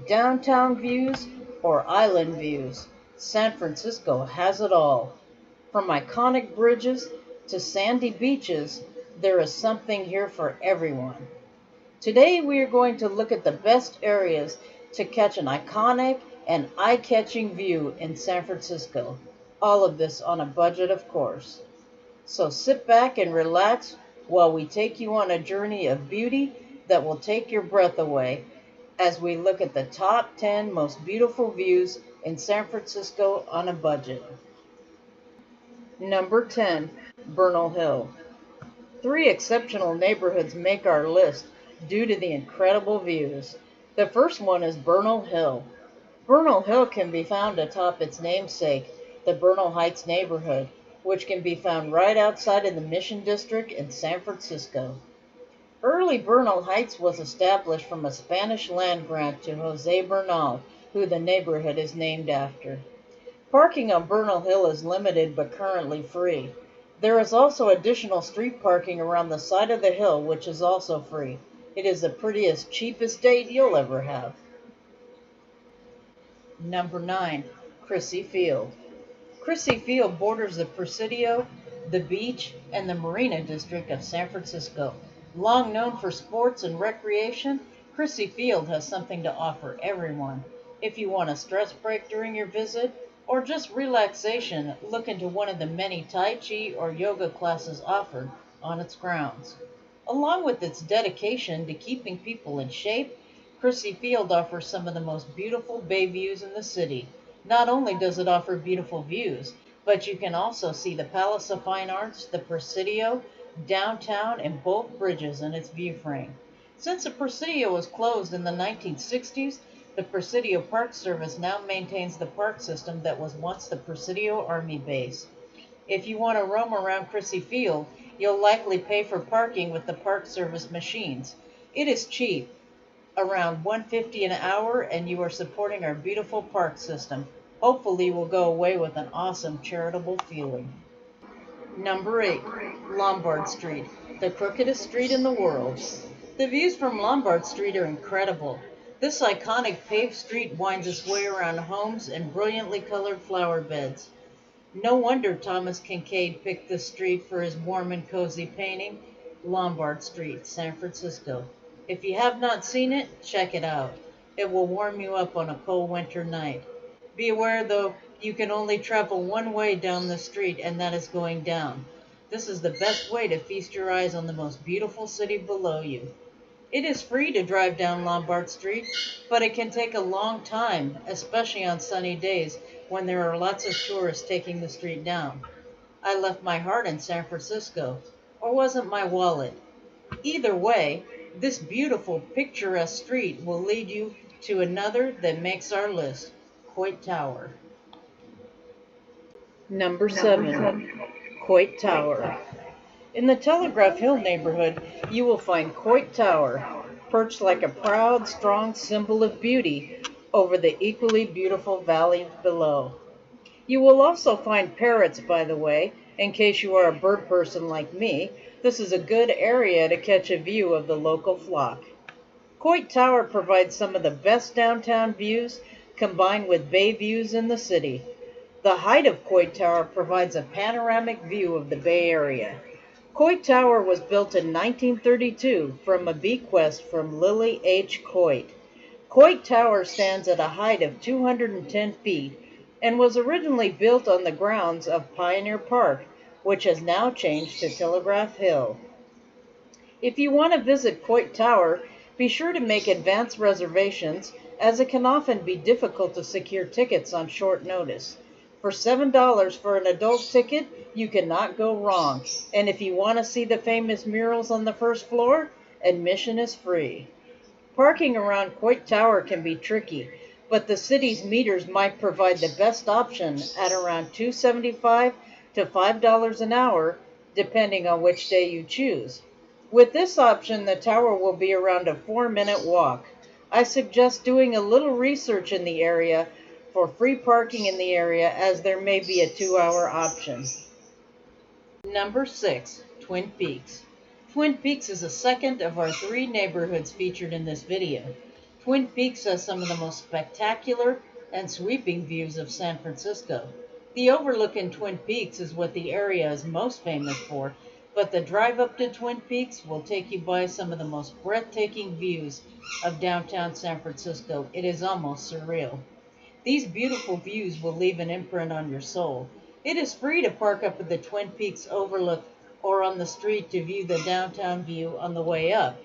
Downtown views or island views, San Francisco has it all. From iconic bridges to sandy beaches, there is something here for everyone. Today we are going to look at the best areas to catch an iconic and eye-catching view in San Francisco. All of this on a budget, of course. So sit back and relax while we take you on a journey of beauty that will take your breath away as we look at the top 10 most beautiful views in San Francisco on a budget. Number 10, Bernal Hill. Three exceptional neighborhoods make our list due to the incredible views. The first one is Bernal Hill. Bernal Hill can be found atop its namesake, the Bernal Heights neighborhood, which can be found right outside of the Mission District in San Francisco. Early Bernal Heights was established from a Spanish land grant to Jose Bernal, who the neighborhood is named after. Parking on Bernal Hill is limited but currently free. There is also additional street parking around the side of the hill, which is also free. It is the prettiest, cheapest date you'll ever have. Number 9, Chrissy Field. Chrissy Field borders the Presidio, the beach, and the Marina District of San Francisco. Long known for sports and recreation, Chrissy Field has something to offer everyone. If you want a stress break during your visit, or just relaxation, look into one of the many Tai Chi or yoga classes offered on its grounds. Along with its dedication to keeping people in shape, Chrissy Field offers some of the most beautiful bay views in the city. Not only does it offer beautiful views, but you can also see the Palace of Fine Arts, the Presidio, downtown, and both bridges in its view frame. Since the Presidio was closed in the 1960s, the Presidio Park Service now maintains the park system that was once the Presidio Army Base. If you want to roam around Chrissy Field, you'll likely pay for parking with the Park Service machines. It is cheap, around $1.50 an hour, and you are supporting our beautiful park system. Hopefully you will go away with an awesome charitable feeling. Number 8, Lombard Street, the crookedest street in the world. The views from Lombard Street are incredible. This iconic paved street winds its way around homes and brilliantly colored flower beds. No wonder Thomas Kinkade picked this street for his warm and cozy painting, Lombard Street, San Francisco. If you have not seen it, check it out. It will warm you up on a cold winter night. Be aware, though, you can only travel one way down the street, and that is going down. This is the best way to feast your eyes on the most beautiful city below you. It is free to drive down Lombard Street, but it can take a long time, especially on sunny days when there are lots of tourists taking the street down. I left my heart in San Francisco, or was it my wallet? Either way, this beautiful, picturesque street will lead you to another that makes our list, Coit Tower. Number 7, Coit Tower. In the Telegraph Hill neighborhood, you will find Coit Tower, perched like a proud, strong symbol of beauty over the equally beautiful valley below. You will also find parrots, by the way, in case you are a bird person like me. This is a good area to catch a view of the local flock. Coit Tower provides some of the best downtown views combined with bay views in the city. The height of Coit Tower provides a panoramic view of the Bay Area. Coit Tower was built in 1932 from a bequest from Lily H. Coit. Coit Tower stands at a height of 210 feet and was originally built on the grounds of Pioneer Park, which has now changed to Telegraph Hill. If you want to visit Coit Tower, be sure to make advance reservations, as it can often be difficult to secure tickets on short notice. For $7 for an adult ticket, you cannot go wrong. And if you want to see the famous murals on the first floor, admission is free. Parking around Coit Tower can be tricky, but the city's meters might provide the best option at around $2.75 to $5 an hour, depending on which day you choose. With this option, the tower will be around a 4-minute walk. I suggest doing a little research in the area for free parking in the area, as there may be a 2-hour option. Number 6, Twin Peaks. Twin Peaks is the second of our 3 neighborhoods featured in this video. Twin Peaks has some of the most spectacular and sweeping views of San Francisco. The overlook in Twin Peaks is what the area is most famous for, but the drive up to Twin Peaks will take you by some of the most breathtaking views of downtown San Francisco. It is almost surreal. These beautiful views will leave an imprint on your soul. It is free to park up at the Twin Peaks overlook or on the street to view the downtown view on the way up.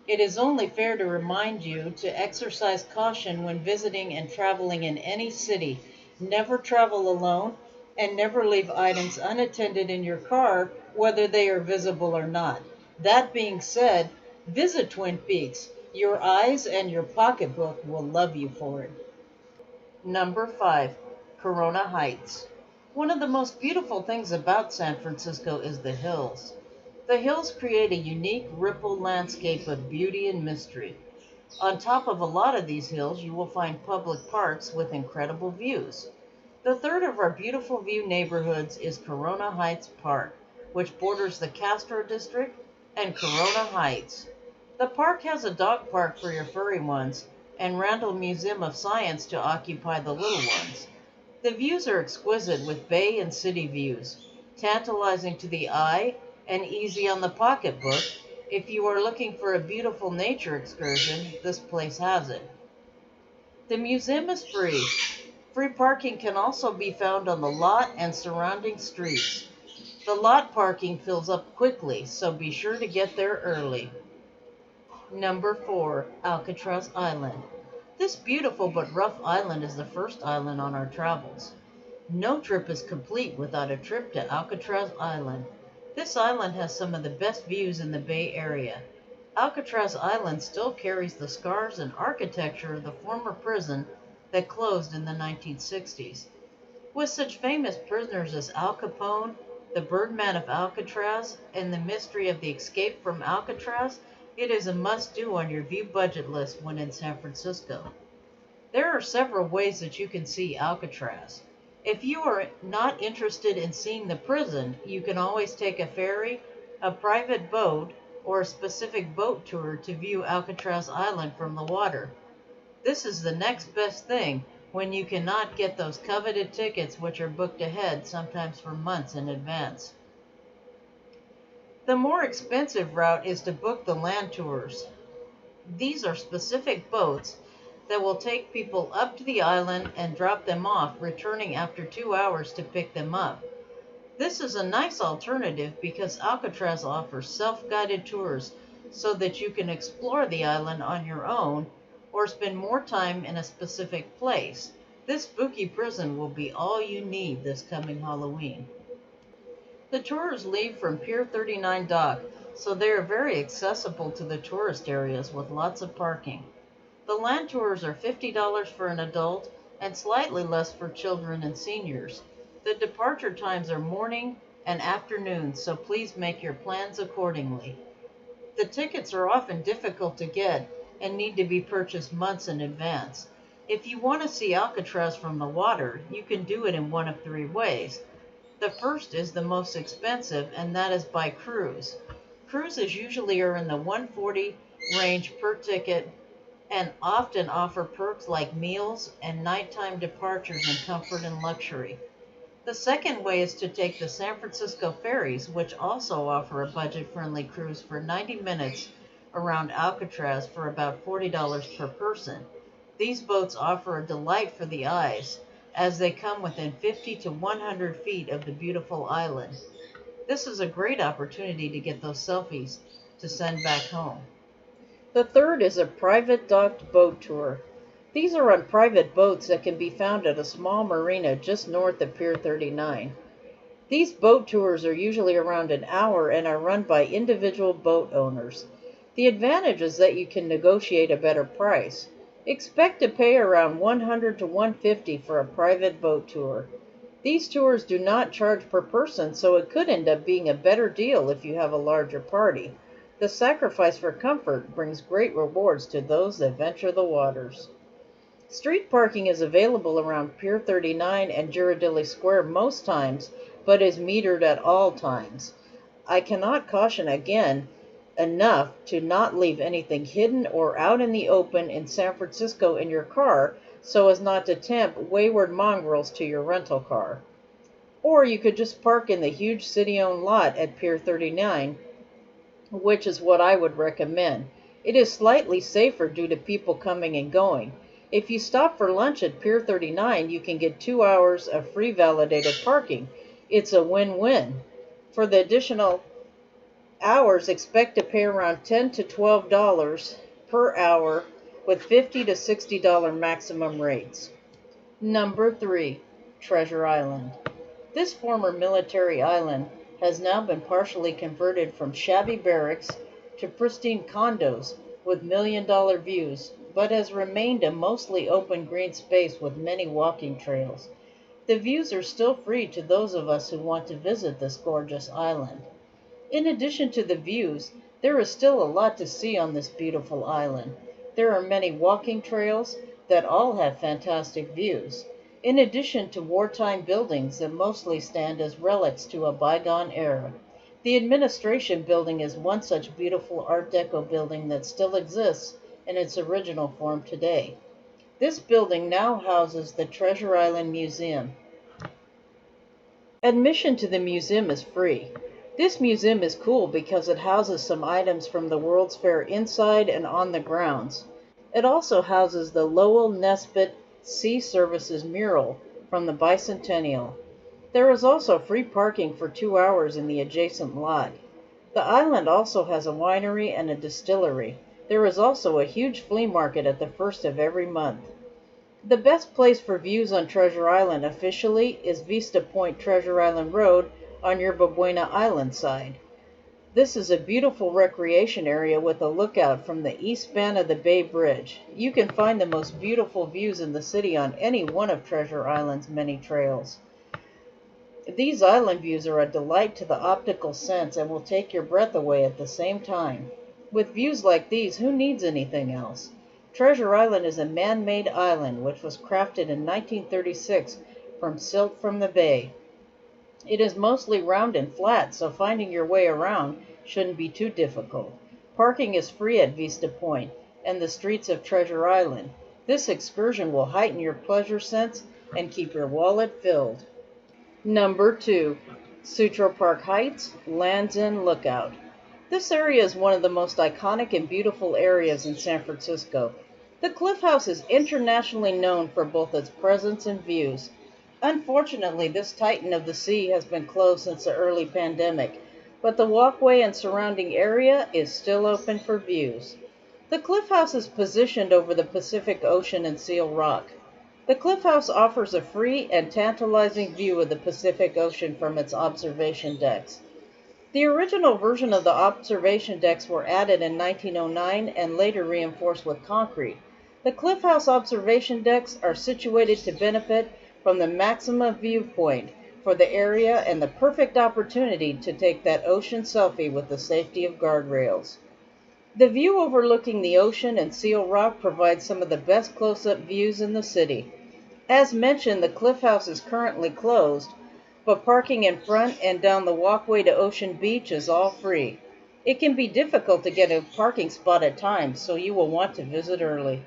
It is only fair to remind you to exercise caution when visiting and traveling in any city. Never travel alone and never leave items unattended in your car, whether they are visible or not. That being said, visit Twin Peaks. Your eyes and your pocketbook will love you for it. Number 5, Corona Heights. One of the most beautiful things about San Francisco is the hills. The hills create a unique rippled landscape of beauty and mystery. On top of a lot of these hills, you will find public parks with incredible views. The third of our beautiful view neighborhoods is Corona Heights Park, which borders the Castro District and Corona Heights. The park has a dog park for your furry ones and Randall Museum of Science to occupy the little ones. The views are exquisite with bay and city views, tantalizing to the eye and easy on the pocketbook. If you are looking for a beautiful nature excursion, this place has it. The museum is free. Free parking can also be found on the lot and surrounding streets. The lot parking fills up quickly, so be sure to get there early. Number 4, Alcatraz Island. This beautiful but rough island is the first island on our travels. No trip is complete without a trip to Alcatraz Island. This island has some of the best views in the Bay Area. Alcatraz Island still carries the scars and architecture of the former prison that closed in the 1960s. With such famous prisoners as Al Capone, the Birdman of Alcatraz, and the mystery of the escape from Alcatraz, it is a must-do on your view budget list when in San Francisco. There are several ways that you can see Alcatraz. If you are not interested in seeing the prison, you can always take a ferry, a private boat, or a specific boat tour to view Alcatraz Island from the water. This is the next best thing when you cannot get those coveted tickets which are booked ahead, sometimes for months in advance. The more expensive route is to book the land tours. These are specific boats that will take people up to the island and drop them off, returning after 2 hours to pick them up. This is a nice alternative because Alcatraz offers self-guided tours so that you can explore the island on your own or spend more time in a specific place. This spooky prison will be all you need this coming Halloween. The tours leave from Pier 39 dock, so they are very accessible to the tourist areas with lots of parking. The land tours are $50 for an adult and slightly less for children and seniors. The departure times are morning and afternoon, so please make your plans accordingly. The tickets are often difficult to get and need to be purchased months in advance. If you want to see Alcatraz from the water, you can do it in one of 3 ways. The first is the most expensive, and that is by cruise. Cruises usually are in the $140 range per ticket and often offer perks like meals and nighttime departures in comfort and luxury. The second way is to take the San Francisco ferries, which also offer a budget-friendly cruise for 90 minutes around Alcatraz for about $40 per person. These boats offer a delight for the eyes, as they come within 50 to 100 feet of the beautiful island. This is a great opportunity to get those selfies to send back home. The third is a private docked boat tour. These are on private boats that can be found at a small marina just north of Pier 39. These boat tours are usually around an hour and are run by individual boat owners. The advantage is that you can negotiate a better price. Expect to pay around $100 to $150 for a private boat tour. These tours do not charge per person, so it could end up being a better deal if you have a larger party. The sacrifice for comfort brings great rewards to those that venture the waters. Street parking is available around Pier 39 and Ghirardelli Square most times, but is metered at all times. I cannot caution again enough to not leave anything hidden or out in the open in San Francisco in your car so as not to tempt wayward mongrels to your rental car. Or you could just park in the huge city-owned lot at Pier 39, which is what I would recommend. It is slightly safer due to people coming and going. If you stop for lunch at Pier 39, you can get 2 hours of free validated parking. It's a win-win. For the additional hours, expect to pay around $10 to $12 per hour with $50 to $60 maximum rates. Number 3. Treasure Island. This former military island has now been partially converted from shabby barracks to pristine condos with million-dollar views, but has remained a mostly open green space with many walking trails. The views are still free to those of us who want to visit this gorgeous island. In addition to the views, there is still a lot to see on this beautiful island. There are many walking trails that all have fantastic views, in addition to wartime buildings that mostly stand as relics to a bygone era. The administration building is one such beautiful Art Deco building that still exists in its original form today. This building now houses the Treasure Island Museum. Admission to the museum is free. This museum is cool because it houses some items from the World's Fair inside and on the grounds. It also houses the Lowell Nesbitt Sea Services mural from the bicentennial. There is also free parking for 2 hours in the adjacent lot. The island also has a winery and a distillery. There is also a huge flea market at the first of every month. The best place for views on Treasure Island officially is Vista Point Treasure Island Road on Yerba Buena Island side. This is a beautiful recreation area with a lookout from the east span of the Bay Bridge. You can find the most beautiful views in the city on any one of Treasure Island's many trails. These island views are a delight to the optical sense and will take your breath away at the same time. With views like these, who needs anything else? Treasure Island is a man-made island which was crafted in 1936 from silt from the bay. It is mostly round and flat, so finding your way around shouldn't be too difficult. Parking is free at Vista Point and the streets of Treasure Island. This excursion will heighten your pleasure sense and keep your wallet filled. Number 2. Sutro Heights, Land's End Lookout. This area is one of the most iconic and beautiful areas in San Francisco. The Cliff House is internationally known for both its presence and views. Unfortunately, this titan of the sea has been closed since the early pandemic, but the walkway and surrounding area is still open for views. The Cliff House is positioned over the Pacific Ocean and Seal Rock. The Cliff House offers a free and tantalizing view of the Pacific Ocean from its observation decks. The original version of the observation decks were added in 1909 and later reinforced with concrete. The Cliff House observation decks are situated to benefit from the maximum viewpoint for the area and the perfect opportunity to take that ocean selfie with the safety of guardrails. The view overlooking the ocean and Seal Rock provides some of the best close-up views in the city. As mentioned, the Cliff House is currently closed, but parking in front and down the walkway to Ocean Beach is all free. It can be difficult to get a parking spot at times, so you will want to visit early.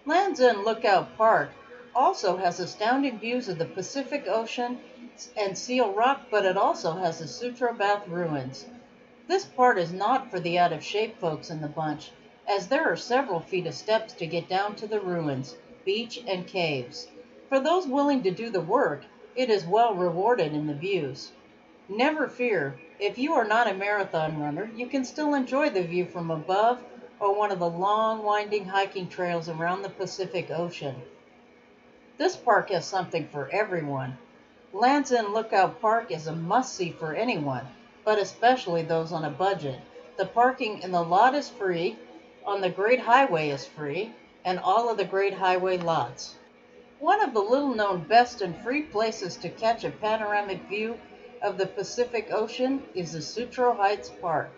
Land's End Lookout Park also has astounding views of the Pacific Ocean and Seal Rock, but it also has the Sutro Bath ruins. This part is not for the out-of-shape folks in the bunch, as there are several feet of steps to get down to the ruins, beach, and caves. For those willing to do the work, it is well rewarded in the views. Never fear, if you are not a marathon runner, you can still enjoy the view from above or one of the long, winding hiking trails around the Pacific Ocean. This park has something for everyone. Land's End Lookout Park is a must-see for anyone, but especially those on a budget. The parking in the lot is free, on the Great Highway is free, and all of the Great Highway lots. One of the little-known best and free places to catch a panoramic view of the Pacific Ocean is the Sutro Heights Park.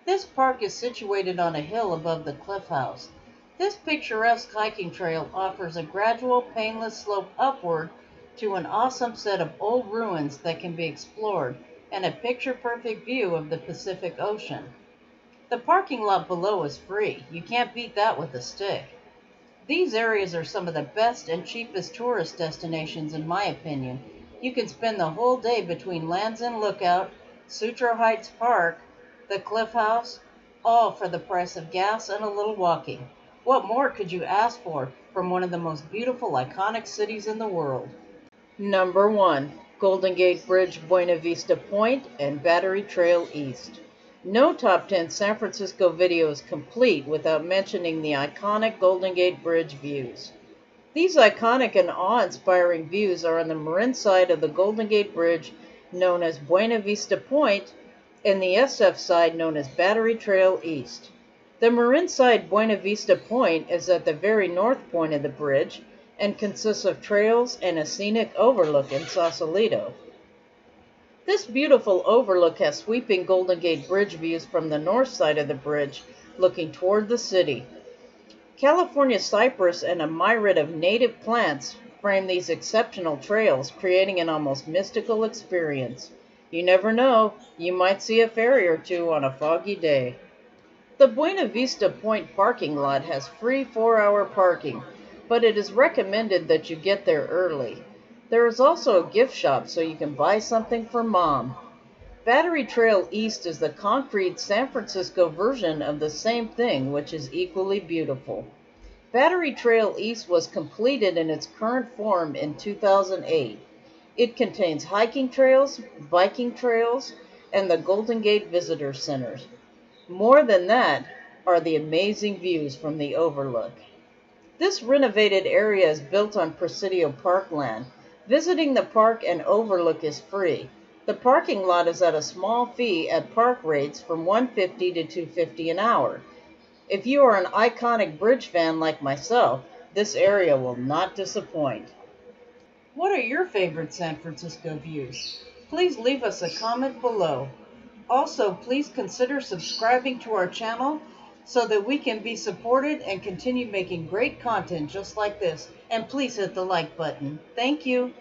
This park is situated on a hill above the Cliff House. This picturesque hiking trail offers a gradual, painless slope upward to an awesome set of old ruins that can be explored and a picture-perfect view of the Pacific Ocean. The parking lot below is free. You can't beat that with a stick. These areas are some of the best and cheapest tourist destinations in my opinion. You can spend the whole day between Land's End Lookout, Sutro Heights Park, the Cliff House, all for the price of gas and a little walking. What more could you ask for from one of the most beautiful, iconic cities in the world? Number 1. Golden Gate Bridge, Buena Vista Point, and Battery Trail East. No top 10 San Francisco video is complete without mentioning the iconic Golden Gate Bridge views. These iconic and awe-inspiring views are on the Marin side of the Golden Gate Bridge, known as Buena Vista Point, and the SF side known as Battery Trail East. The Marin side Buena Vista Point is at the very north point of the bridge and consists of trails and a scenic overlook in Sausalito. This beautiful overlook has sweeping Golden Gate Bridge views from the north side of the bridge, looking toward the city. California cypress and a myriad of native plants frame these exceptional trails, creating an almost mystical experience. You never know, you might see a ferry or two on a foggy day. The Buena Vista Point parking lot has free 4-hour parking, but it is recommended that you get there early. There is also a gift shop so you can buy something for mom. Battery Trail East is the concrete San Francisco version of the same thing, which is equally beautiful. Battery Trail East was completed in its current form in 2008. It contains hiking trails, biking trails, and the Golden Gate Visitor Center. More than that are the amazing views from the overlook. This renovated area is built on Presidio Parkland. Visiting the park and overlook is free. The parking lot is at a small fee at park rates from $1.50 to $2.50 an hour. If you are an iconic bridge fan like myself, this area will not disappoint. What are your favorite San Francisco views? Please leave us a comment below. Also, please consider subscribing to our channel so that we can be supported and continue making great content just like this. And please hit the like button. Thank you.